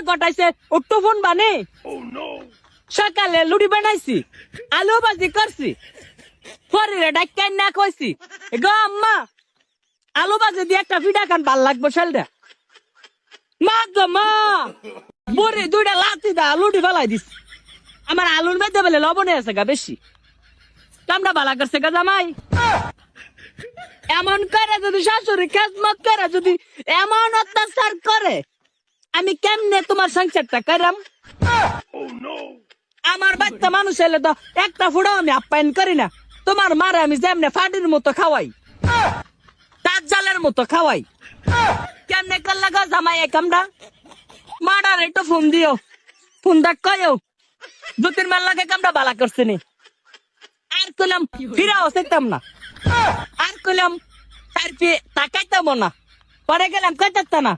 পটাইছে একটু ফোন বানে সকালে লুড়ি বানাইছি আলু ভাজি করছি পরে ডাক্তার না কইছি গো আম্মা আলু ভাজি দিয়ে একটা ফিডা খান ভাল লাগবো শালটা মা গো মা বুড়ি দুইটা লাথি দা লুটি ফেলাই দিস আমার আলুর মধ্যে বলে লবণে আছে গা বেশি কামটা ভালা করছে গা জামাই এমন করে যদি শাশুড়ি খেজমত করে যদি এমন অত্যাচার করে আমি কেমনে তোমার সংসারটা করাম আমার বাচ্চা মানুষ এলে তো একটা ফুড়াও আমি আপ্যায়ন করি না তোমার মারে আমি যেমনে ফাটির মতো খাওয়াই তার জালের মতো খাওয়াই কেমনে করলে গো জামাই এই কামটা মারার একটু ফোন দিও ফোন দেখ কয়ও দুতির মাল লাগে কামটা বালা করছে নি আর কইলাম ফিরাও সেতাম না আর কইলাম তার পে তাকাইতাম না পরে গেলাম কইতাম না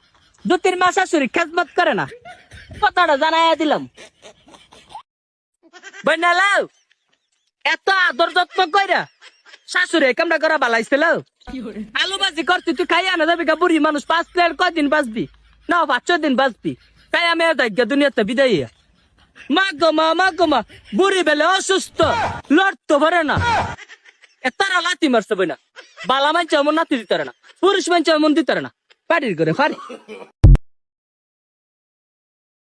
দুতির মাস শাশুড়ি খেজমত করে না কথাটা জানাইয়া দিলাম বইনালাও এত আদর যত্ন কইরা শাশুড়ি কামটা করা বালাইছিল আলু ভাজি করছি তুই খাইয়া না যাবি গা বুড়ি মানুষ 5 প্লেট কয়দিন বাঁচবি না 5 দিন বাঁচবি তাই আমি দুনিয়াতে বিদায় মা গো মা বুড়ি বেলে অসুস্থ লড়তে পারে না তারা লাথি মারছে বই না বালা মানছে এমন নাতি দিতে না পুরুষ মানছে এমন দিতে না পাটির করে পারি